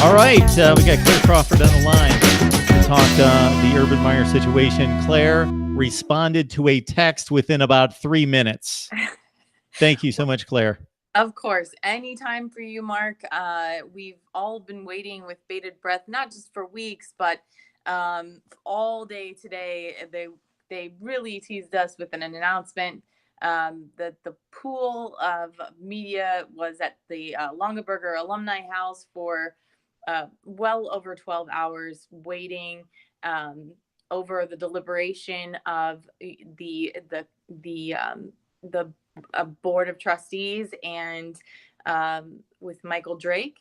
All right, we got Claire Crawford on the line to talk the Urban Meyer situation. Claire responded to a text within about 3 minutes. Thank you so much, Claire. Of course, anytime for you, Mark. We've all been waiting with bated breath, not just for weeks, but all day today. They really teased us with an announcement that the pool of media was at the Longaberger Alumni House for well over 12 hours, waiting over the deliberation of the board of trustees and with Michael Drake.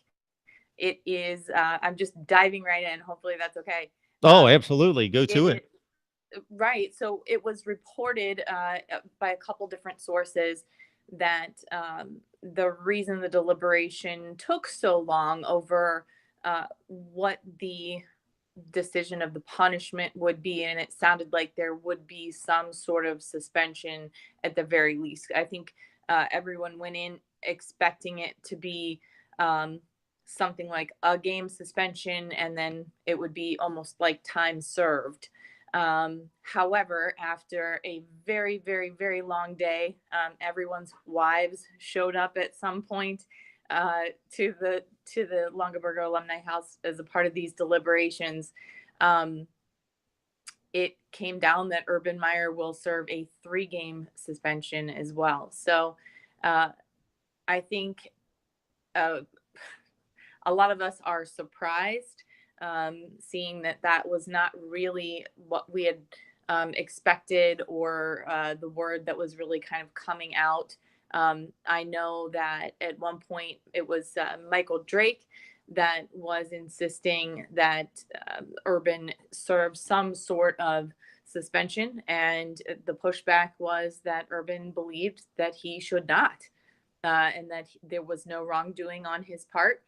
It is, I'm just diving right in. Hopefully that's okay. Oh, absolutely. Go to it. Right. So it was reported by a couple different sources that the reason the deliberation took so long over what the decision of the punishment would be, and it sounded like there would be some sort of suspension at the very least. I think everyone went in expecting it to be something like a game suspension, and then it would be almost like time served. However, after a very, very, very long day, everyone's wives showed up at some point to the Longaberger Alumni House as a part of these deliberations. It came down that Urban Meyer will serve a 3-game suspension as well. So I think a lot of us are surprised, seeing that was not really what we had expected, or the word that was really kind of coming out. I know that at one point it was Michael Drake that was insisting that Urban serve some sort of suspension, and the pushback was that Urban believed that he should not, and that there was no wrongdoing on his part.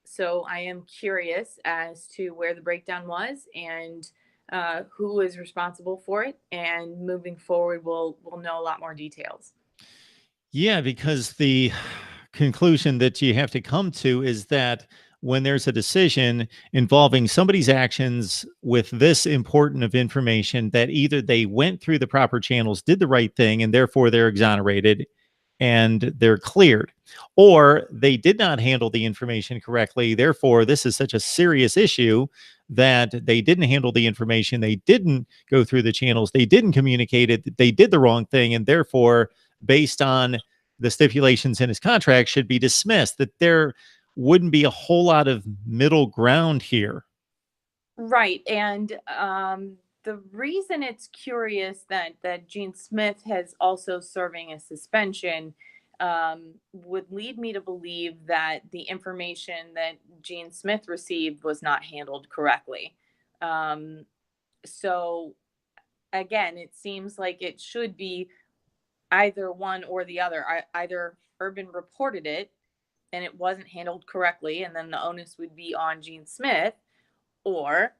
So I am curious as to where the breakdown was and who is responsible for it. And moving forward, we'll know a lot more details. Yeah, because the conclusion that you have to come to is that when there's a decision involving somebody's actions with this important of information, that either they went through the proper channels, did the right thing, and therefore they're exonerated and they're cleared, or they did not handle the information correctly. Therefore, this is such a serious issue that they didn't handle the information, they didn't go through the channels, they didn't communicate it, they did the wrong thing, and therefore, based on the stipulations in his contract, should be dismissed. That there wouldn't be a whole lot of middle ground here. Right. And the reason it's curious that Gene Smith has also serving a suspension would lead me to believe that the information that Gene Smith received was not handled correctly. So again, it seems like it should be either one or the other. Either Urban reported it and it wasn't handled correctly, and then the onus would be on Gene Smith, or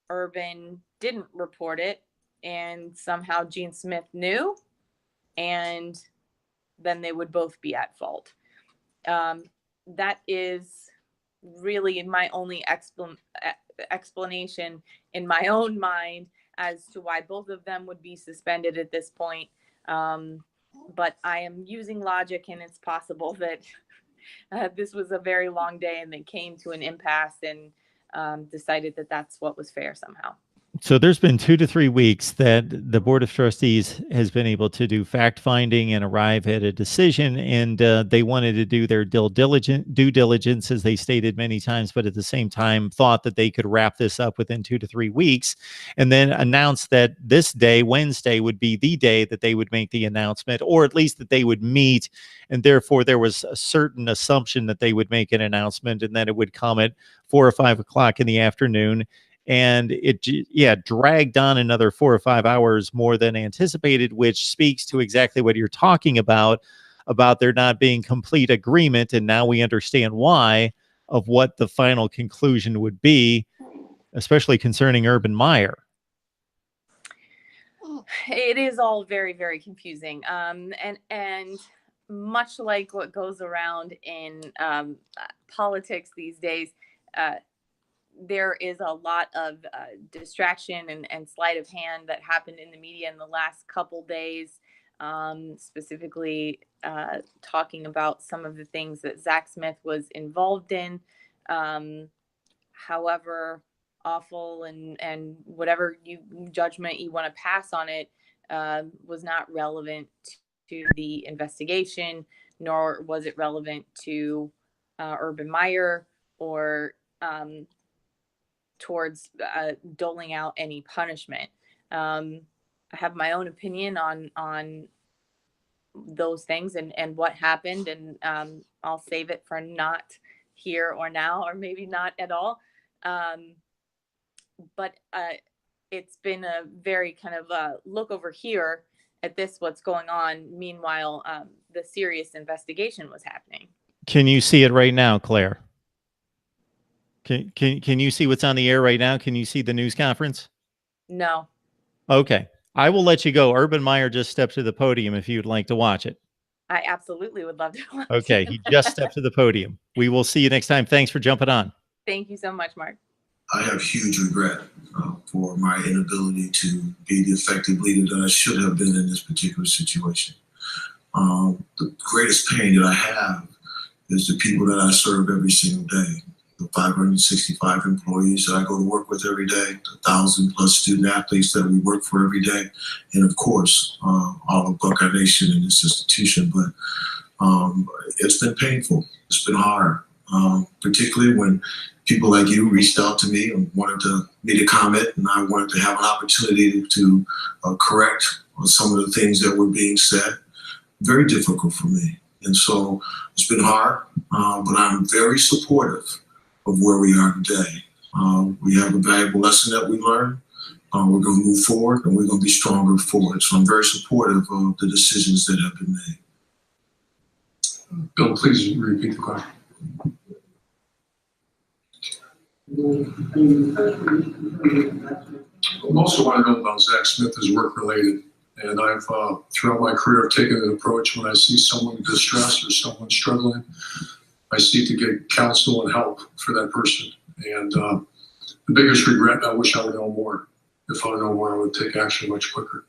Urban didn't report it and somehow Gene Smith knew, and then they would both be at fault. That is really my only explanation in my own mind as to why both of them would be suspended at this point. But I am using logic, and it's possible that this was a very long day and they came to an impasse and decided that that's what was fair somehow. So there's been 2 to 3 weeks that the Board of Trustees has been able to do fact finding and arrive at a decision, and they wanted to do their due diligence, as they stated many times, but at the same time thought that they could wrap this up within 2 to 3 weeks, and then announced that this day, Wednesday, would be the day that they would make the announcement, or at least that they would meet, and therefore there was a certain assumption that they would make an announcement, and that it would come at 4 or 5 o'clock in the afternoon. And it dragged on another 4 or 5 hours more than anticipated, which speaks to exactly what you're talking about there not being complete agreement. And now we understand why, of what the final conclusion would be, especially concerning Urban Meyer. It is all very, very confusing. And much like what goes around in politics these days, there is a lot of distraction and sleight of hand that happened in the media in the last couple days, specifically talking about some of the things that Zach Smith was involved in. However awful and whatever judgment you want to pass on it, was not relevant to the investigation, nor was it relevant to Urban Meyer or towards doling out any punishment. I have my own opinion on those things and what happened, and I'll save it for not here or now, or maybe not at all. But it's been a very kind of look over here at this, what's going on. Meanwhile, the serious investigation was happening. Can you see it right now, Claire? Can you see what's on the air right now? Can you see the news conference? No. Okay. I will let you go. Urban Meyer just stepped to the podium if you'd like to watch it. I absolutely would love to watch Okay. it. He just stepped to the podium. We will see you next time. Thanks for jumping on. Thank you so much, Mark. I have huge regret for my inability to be the effective leader that I should have been in this particular situation. The greatest pain that I have is the people that I serve every single day. The 565 employees that I go to work with every day, the 1,000+ student athletes that we work for every day, and of course, all of Buckeye Nation in this institution. But it's been painful. It's been hard, particularly when people like you reached out to me and wanted me to comment, and I wanted to have an opportunity to correct some of the things that were being said. Very difficult for me. And so it's been hard, but I'm very supportive of where we are today. We have a valuable lesson that we learned. We're going to move forward, and we're going to be stronger for it. So I'm very supportive of the decisions that have been made. Bill, please repeat the question. Most of what I know about Zach Smith is work related. And I've, throughout my career, taken an approach when I see someone distressed or someone struggling, I seek to get counsel and help for that person. And the biggest regret, I wish I would know more. If I would know more, I would take action much quicker.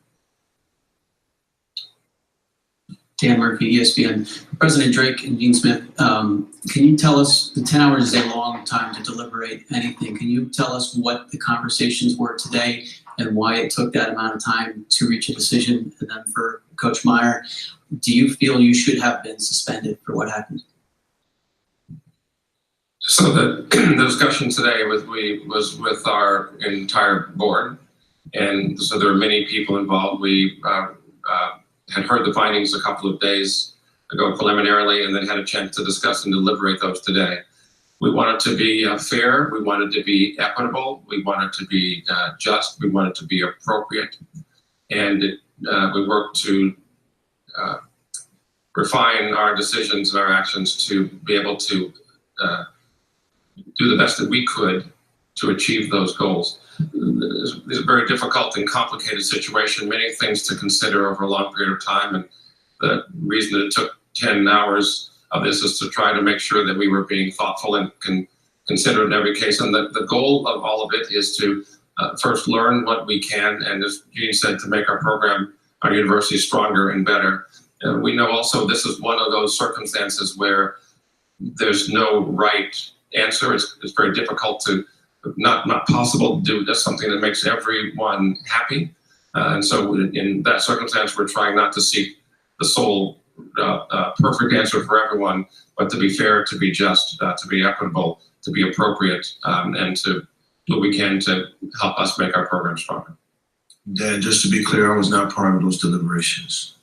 Dan Murphy, ESPN. President Drake and Dean Smith, can you tell us, the 10 hours is a long time to deliberate anything. Can you tell us what the conversations were today and why it took that amount of time to reach a decision? And then for Coach Meyer, do you feel you should have been suspended for what happened? So the discussion today was with our entire board. And so there were many people involved. We had heard the findings a couple of days ago preliminarily, and then had a chance to discuss and deliberate those today. We wanted to be fair. We wanted to be equitable. We wanted to be just. We wanted to be appropriate. And we worked to refine our decisions and our actions to be able to do the best that we could to achieve those goals. It's a very difficult and complicated situation, many things to consider over a long period of time. And the reason that it took 10 hours of this is to try to make sure that we were being thoughtful and considerate in every case. And the goal of all of it is to first learn what we can, and as Gene said, to make our program, our university stronger and better. We know also this is one of those circumstances where there's no right answer. It's very difficult to, not possible to do this, something that makes everyone happy. And so in that circumstance, we're trying not to seek the sole perfect answer for everyone, but to be fair, to be just, to be equitable, to be appropriate, and to do what we can to help us make our program stronger. Dan, just to be clear, I was not part of those deliberations.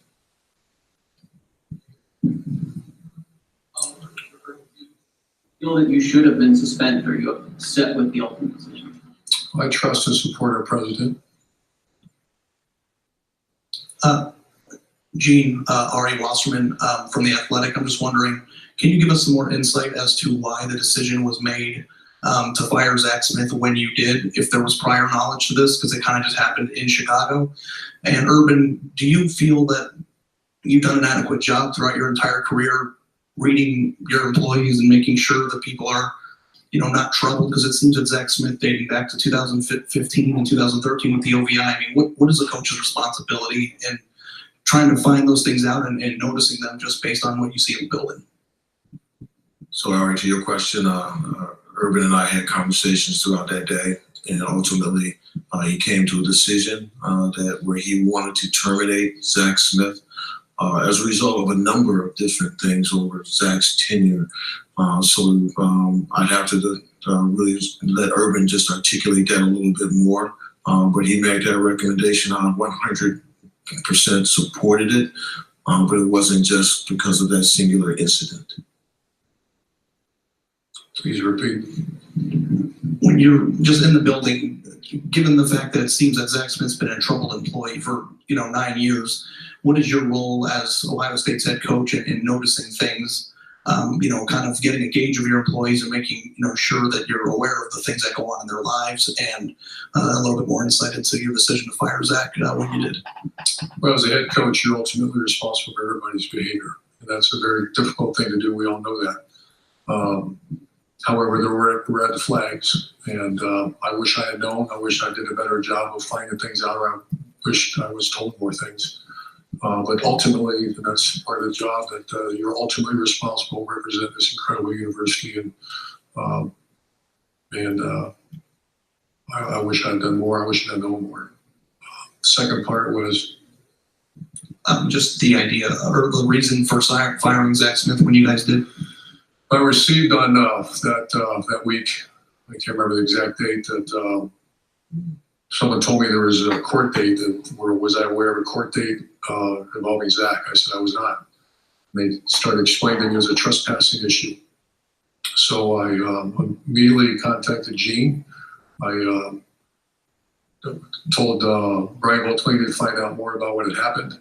Feel that you should have been suspended, or you upset with the ultimate decision? I trust and support our president. Gene, Ari Wasserman from The Athletic. I'm just wondering, can you give us some more insight as to why the decision was made to fire Zach Smith when you did, if there was prior knowledge to this, because it kind of just happened in Chicago? And Urban, do you feel that you've done an adequate job throughout your entire career reading your employees and making sure that people are not troubled? Because it seems that Zach Smith, dating back to 2015 and 2013 with the OVI, I mean, what is a coach's responsibility in trying to find those things out and noticing them just based on what you see in the building? So, Ari, to your question, Urban and I had conversations throughout that day, and ultimately he came to a decision where he wanted to terminate Zach Smith as a result of a number of different things over Zach's tenure. So I'd have to really let Urban just articulate that a little bit more. But he made that recommendation. I 100% supported it, but it wasn't just because of that singular incident. Please repeat. When you're just in the building, given the fact that it seems that Zach Smith's been a troubled employee for 9 years, what is your role as Ohio State's head coach in noticing things, kind of getting a gauge of your employees and making sure that you're aware of the things that go on in their lives, and a little bit more insight into your decision to fire Zach when you did? Well, as a head coach, you're ultimately responsible for everybody's behavior, and that's a very difficult thing to do. We all know that. However, there were red flags, and I wish I had known. I wish I did a better job of finding things out. I wish I was told more things. But ultimately, and that's part of the job, that you're ultimately responsible to represent this incredible university. And I wish I'd done more. I wish I'd known more. Second part was just the idea or the reason for firing Zach Smith when you guys did. I received on that week, I can't remember the exact date, that someone told me there was a court date. Was I aware of a court date involving Zach? I said I was not. They started explaining it was a trespassing issue. So I immediately contacted Gene. I told Brian Voltling to find out more about what had happened.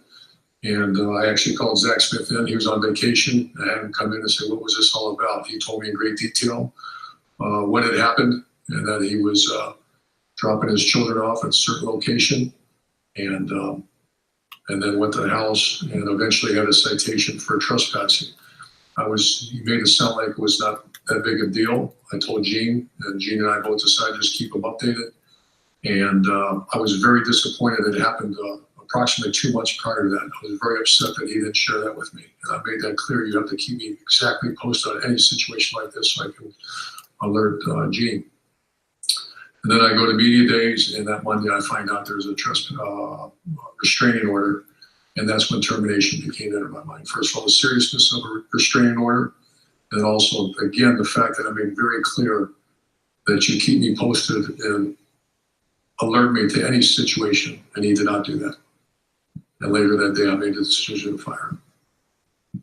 And I actually called Zach Smith in. He was on vacation. I had him come in and say, what was this all about? He told me in great detail what had happened, and that he was dropping his children off at a certain location, and then went to the house and eventually had a citation for trespassing. He made it sound like it was not that big a deal. I told Gene, and Gene and I both decided to just keep him updated. And I was very disappointed it happened approximately 2 months prior to that. I was very upset that he didn't share that with me. And I made that clear. You have to keep me exactly posted on any situation like this so I can alert Gene. And then I go to media days, and that Monday I find out there's a restraining order, and that's when termination became into my mind. First of all, the seriousness of a restraining order, and also, again, the fact that I made very clear that you keep me posted and alert me to any situation, and he did not do that. And later that day, I made the decision to fire him.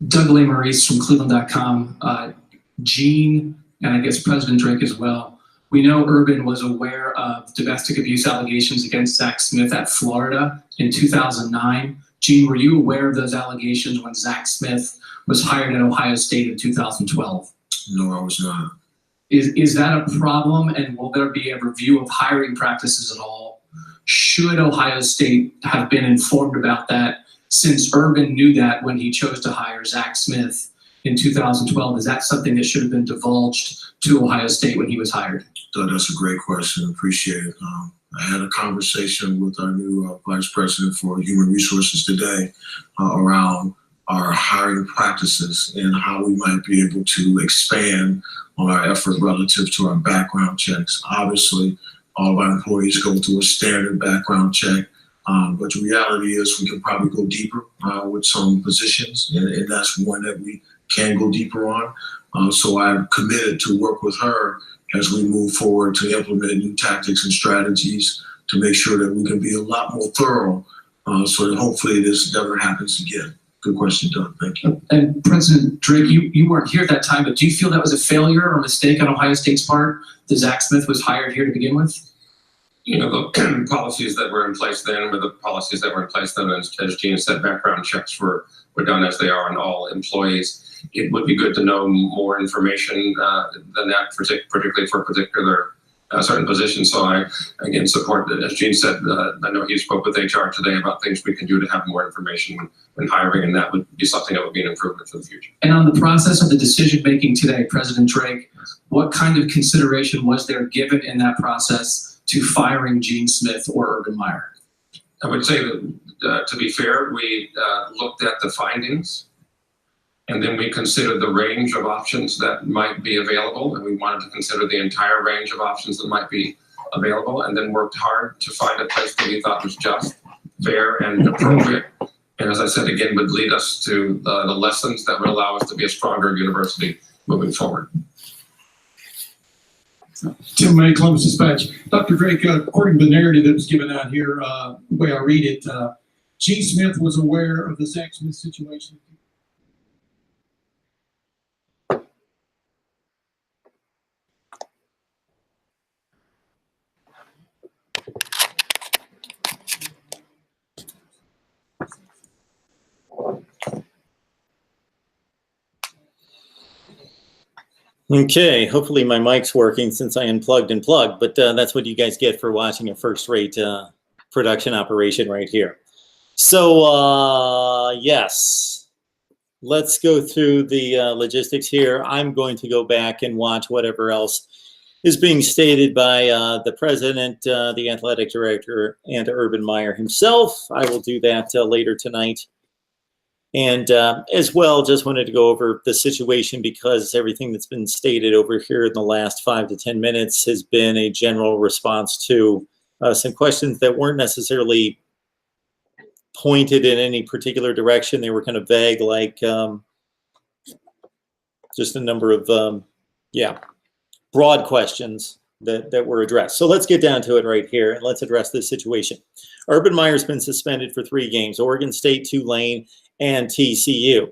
Doug Maurice from Cleveland.com. Gene, and I guess President Drake as well. We know Urban was aware of domestic abuse allegations against Zach Smith at Florida in 2009. Gene, were you aware of those allegations when Zach Smith was hired at Ohio State in 2012? No, I was not. Is that a problem, and will there be a review of hiring practices at all? Should Ohio State have been informed about that, since Urban knew that when he chose to hire Zach Smith in 2012? Is that something that should have been divulged to Ohio State when he was hired? That's a great question. Appreciate it. I had a conversation with our new Vice President for Human Resources today around our hiring practices and how we might be able to expand on our effort relative to our background checks. Obviously, all of our employees go through a standard background check, but the reality is we can probably go deeper with some positions, and that's one that we can go deeper on. So I'm committed to work with her as we move forward to implement new tactics and strategies to make sure that we can be a lot more thorough so that hopefully this never happens again. Good question, Doug. Thank you. And President Drake, you weren't here at that time, but do you feel that was a failure or a mistake on Ohio State's part that Zach Smith was hired here to begin with? The policies that were in place then were the policies that were in place then. As Gene said, background checks were done as they are on all employees. It would be good to know more information than that, particularly for particular certain positions. So I, again, support, as Gene said, I know he spoke with HR today about things we can do to have more information when hiring, and that would be something that would be an improvement for the future. And on the process of the decision-making today, President Drake, what kind of consideration was there given in that process to firing Gene Smith or Urban Meyer? I would say that, to be fair, we looked at the findings, and then we considered the range of options that might be available, and we wanted to consider the entire range of options that might be available, and then worked hard to find a place that we thought was just, fair, and appropriate. And as I said, again, would lead us to the lessons that would allow us to be a stronger university moving forward. Tim May, Columbus Dispatch. Dr. Drake, according to the narrative that was given out here, the way I read it, Gene Smith was aware of the Zach Smith situation. Okay, hopefully my mic's working since I unplugged and plugged, but that's what you guys get for watching a first-rate production operation right here. So, yes, let's go through the logistics here. I'm going to go back and watch whatever else is being stated by the president, the athletic director, and Urban Meyer himself. I will do that later tonight. And as well, just wanted to go over the situation because everything that's been stated over here in the last 5 to 10 minutes has been a general response to some questions that weren't necessarily pointed in any particular direction. They were kind of vague, like just a number of, broad questions that were addressed. So let's get down to it right here and let's address this situation. Urban Meyer's been suspended for 3 games, Oregon State, Tulane, and TCU.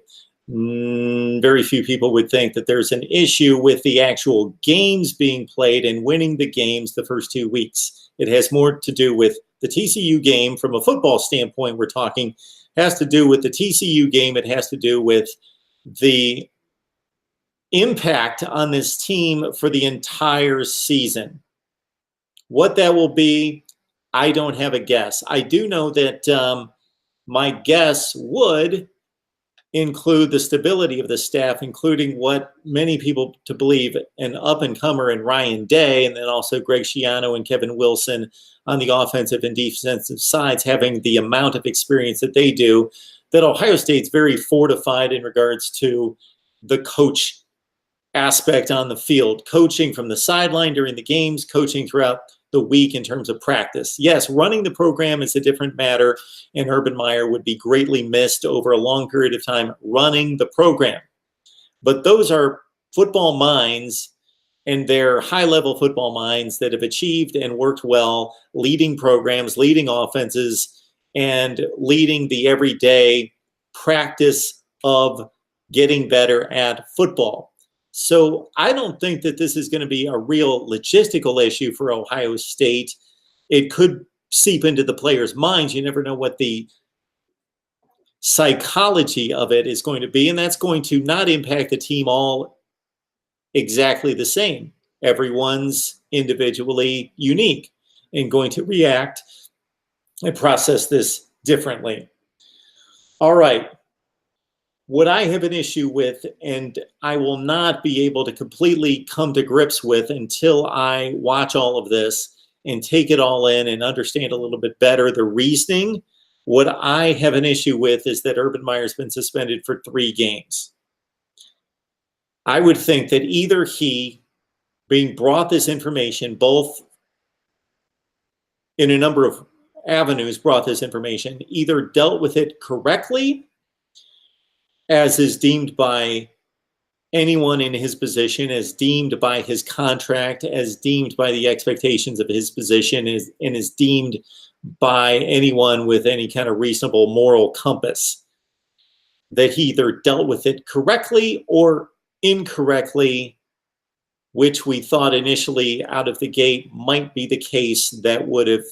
Very few people would think that there's an issue with the actual games being played and winning the games the first 2 weeks. It has more to do with the TCU game from a football standpoint. We're talking has to do with the TCU game. It has to do with the impact on this team for the entire season. What that will be, I don't have a guess. I do know that my guess would include the stability of the staff, including what many people to believe an up-and-comer in Ryan Day, and then also Greg Schiano and Kevin Wilson on the offensive and defensive sides, having the amount of experience that they do, that Ohio State's very fortified in regards to the coach aspect on the field, coaching from the sideline during the games, coaching throughout the week in terms of practice. Yes, running the program is a different matter, and Urban Meyer would be greatly missed over a long period of time running the program. But those are football minds, and they're high-level football minds that have achieved and worked well, leading programs, leading offenses, and leading the everyday practice of getting better at football. So I don't think that this is going to be a real logistical issue for Ohio State. It could seep into the players' minds. You never know what the psychology of it is going to be, and that's going to not impact the team all exactly the same. Everyone's individually unique and going to react and process this differently. All right. What I have an issue with, and I will not be able to completely come to grips with until I watch all of this and take it all in and understand a little bit better the reasoning, what I have an issue with is that Urban Meyer's been suspended for 3 games. I would think that either he, being brought this information, both in a number of avenues brought this information, either dealt with it correctly, as is deemed by anyone in his position, as deemed by his contract, as deemed by the expectations of his position, and is deemed by anyone with any kind of reasonable moral compass, that he either dealt with it correctly or incorrectly, which we thought initially out of the gate might be the case that would have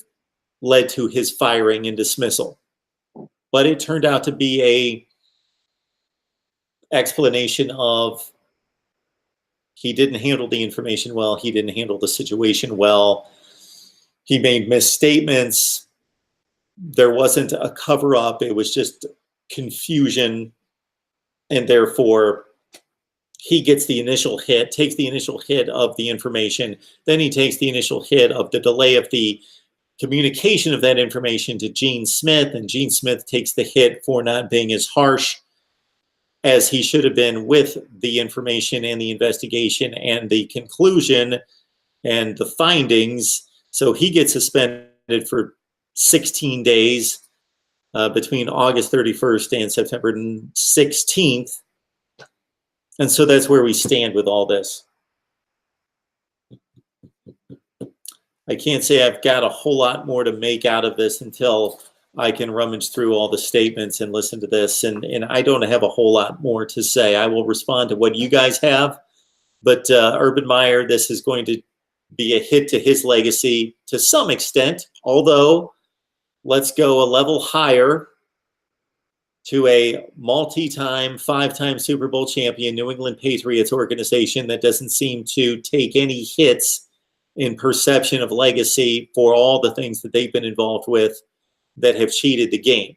led to his firing and dismissal. But it turned out to be a explanation of He didn't handle the information well. He didn't handle the situation well. He made misstatements. There wasn't a cover-up. It was just confusion. And therefore, he gets the initial hit, takes the initial hit of the information. Then he takes the initial hit of the delay of the communication of that information to Gene Smith. And Gene Smith takes the hit for not being as harsh as he should have been with the information and the investigation and the conclusion and the findings. So he gets suspended for 16 days between August 31st and September 16th. And so that's where we stand with all this. I can't say I've got a whole lot more to make out of this until I can rummage through all the statements and listen to this. And I don't have a whole lot more to say. I will respond to what you guys have. But Urban Meyer, this is going to be a hit to his legacy to some extent, although let's go a level higher to a multi-time, 5-time Super Bowl champion New England Patriots organization that doesn't seem to take any hits in perception of legacy for all the things that they've been involved with that have cheated the game.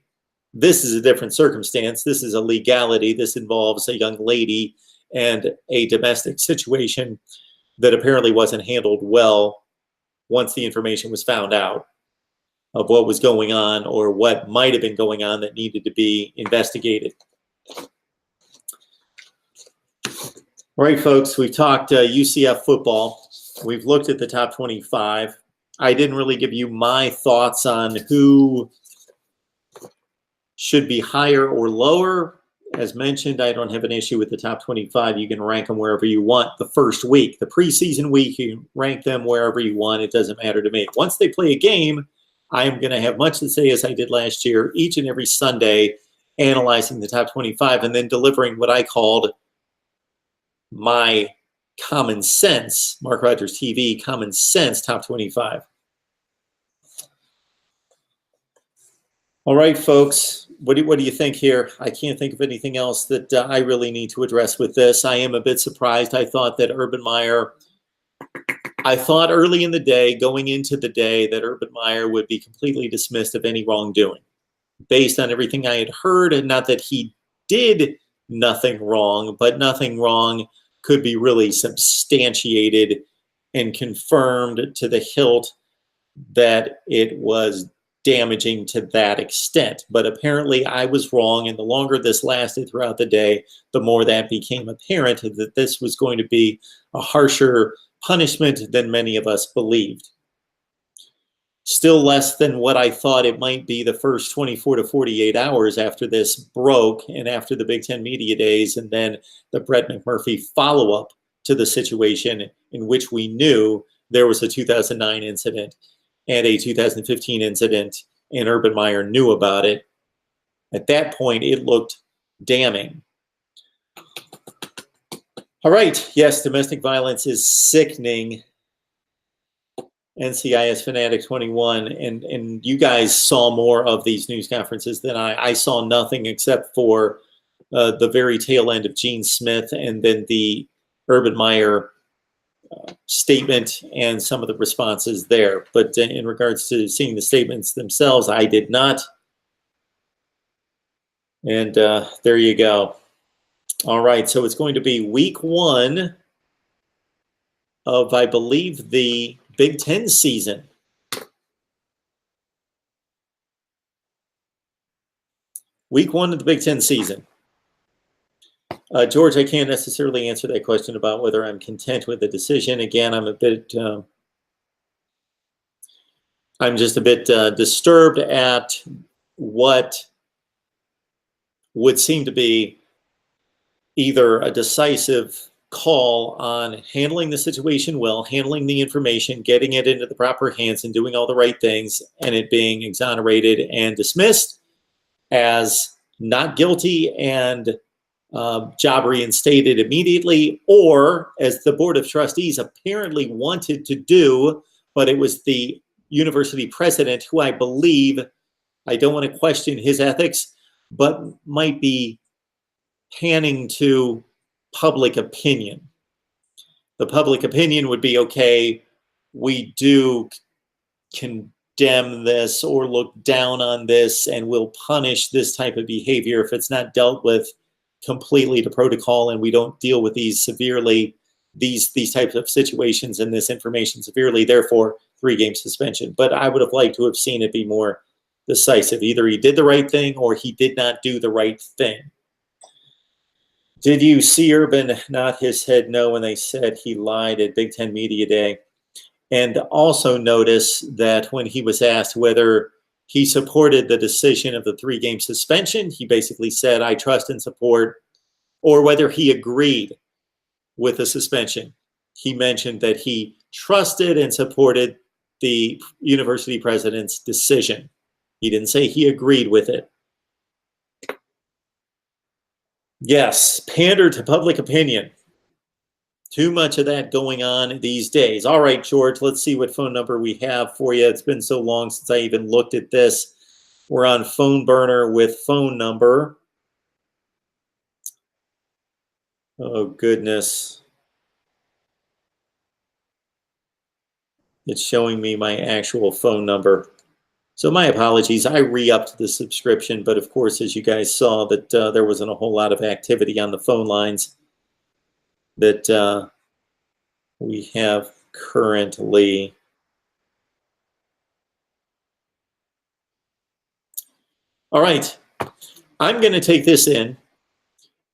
This is a different circumstance. This is a legality. This involves a young lady and a domestic situation that apparently wasn't handled well once the information was found out of what was going on or what might have been going on that needed to be investigated. All right, folks, we've talked UCF football. We've looked at the top 25. I didn't really give you my thoughts on who should be higher or lower. As mentioned, I don't have an issue with the top 25. You can rank them wherever you want the first week. The preseason week, you rank them wherever you want. It doesn't matter to me. Once they play a game, I am going to have much to say, as I did last year, each and every Sunday, analyzing the top 25 and then delivering what I called my common sense, Mark Rogers TV, common sense top 25. All right, folks, what do you think here? I can't think of anything else that I really need to address with this. I am a bit surprised. I thought that I thought early in the day, going into the day, that Urban Meyer would be completely dismissed of any wrongdoing based on everything I had heard, and not that he did nothing wrong, but nothing wrong could be really substantiated and confirmed to the hilt that it was damaging to that extent. But apparently I was wrong, and the longer this lasted throughout the day, the more that became apparent that this was going to be a harsher punishment than many of us believed. Still less than what I thought it might be the first 24 to 48 hours after this broke and after the Big Ten Media Days, and then the Brett McMurphy follow-up to the situation, in which we knew there was a 2009 incident and a 2015 incident, and Urban Meyer knew about it. At that point, it looked damning. All right, yes, domestic violence is sickening. NCIS Fanatic 21, and you guys saw more of these news conferences than I saw nothing except for the very tail end of Gene Smith and then the Urban Meyer statement and some of the responses there. But in regards to seeing the statements themselves, I did not. And there you go. All right, so it's going to be week 1 of, I believe, the Big Ten season. Week 1 of the Big Ten season. George, I can't necessarily answer that question about whether I'm content with the decision. Again, I'm just a bit disturbed at what would seem to be either a decisive call on handling the situation well, handling the information, getting it into the proper hands, and doing all the right things, and it being exonerated and dismissed as not guilty and job reinstated immediately, or as the Board of Trustees apparently wanted to do, but it was the university president who I believe, I don't want to question his ethics, but might be panning to public opinion. the public opinion would be, okay, we do condemn this or look down on this, and we'll punish this type of behavior if it's not dealt with completely to protocol, and we don't deal with these severely, these types of situations and this information severely, therefore 3-game suspension. But I would have liked to have seen it be more decisive. Either he did the right thing or he did not do the right thing. Did you see Urban nod his head no when they said he lied at Big Ten Media Day? And also notice that when he was asked whether he supported the decision of the 3-game suspension, he basically said, I trust and support, or whether he agreed with the suspension. He mentioned that he trusted and supported the university president's decision. He didn't say he agreed with it. Yes, pander to public opinion. Too much of that going on these days. All right, George, let's see what phone number we have for you. It's been so long since I even looked at this. We're on phone burner with phone number. Oh, goodness. It's showing me my actual phone number. So my apologies. I re-upped the subscription, but of course, as you guys saw, that there wasn't a whole lot of activity on the phone lines that we have currently. All right. I'm going to take this in,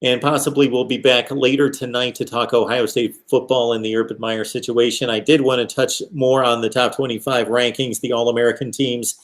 and possibly we'll be back later tonight to talk Ohio State football and the Urban Meyer situation. I did want to touch more on the top 25 rankings, the All-American teams,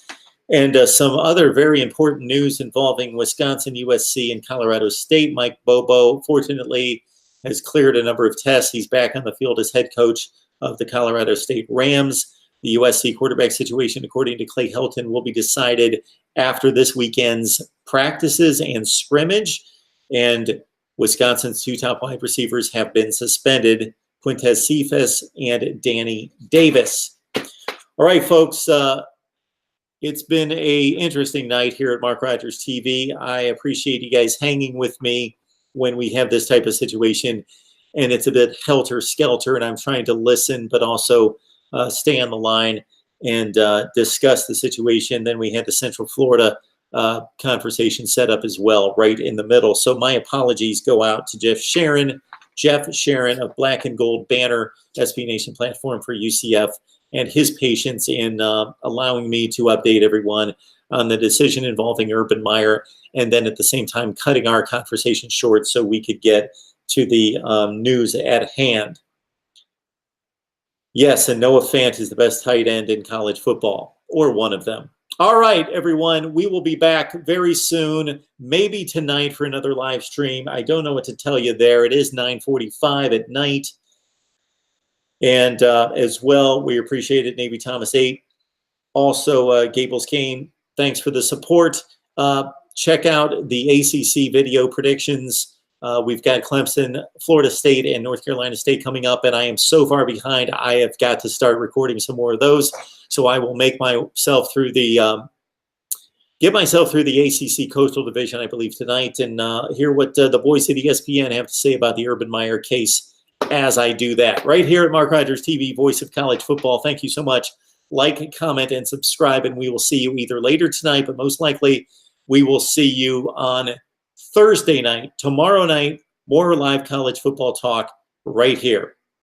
and some other very important news involving Wisconsin, USC, and Colorado State. Mike Bobo, fortunately, has cleared a number of tests. He's back on the field as head coach of the Colorado State Rams. The USC quarterback situation, according to Clay Helton, will be decided after this weekend's practices and scrimmage. And Wisconsin's 2 top wide receivers have been suspended, Quintez Cephas and Danny Davis. All right, folks, it's been an interesting night here at Mark Rogers TV. I appreciate you guys hanging with me when we have this type of situation, and it's a bit helter-skelter, and I'm trying to listen, but also stay on the line and discuss the situation. Then we had the Central Florida conversation set up as well, right in the middle. So my apologies go out to Jeff Sharon of Black and Gold Banner, SB Nation platform for UCF, and his patience in allowing me to update everyone on the decision involving Urban Meyer, and then at the same time cutting our conversation short so we could get to the news at hand. Yes, and Noah Fant is the best tight end in college football, or one of them. All right, everyone, we will be back very soon, maybe tonight for another live stream. I don't know what to tell you there. It is 9:45 at night. And as well, we appreciate it, Navy Thomas 8. Also, Gables Kane, thanks for the support. Check out the ACC video predictions. We've got Clemson, Florida State, and North Carolina State coming up, and I am so far behind. I have got to start recording some more of those. So I will make myself through the get myself through the ACC Coastal Division, I believe, tonight, and hear what the boys at ESPN have to say about the Urban Meyer case as I do that. Right here at Mark Rogers TV, voice of college football. Thank you so much. Like, comment, and subscribe, and we will see you either later tonight, but most likely we will see you on Thursday night, tomorrow night, more live college football talk right here.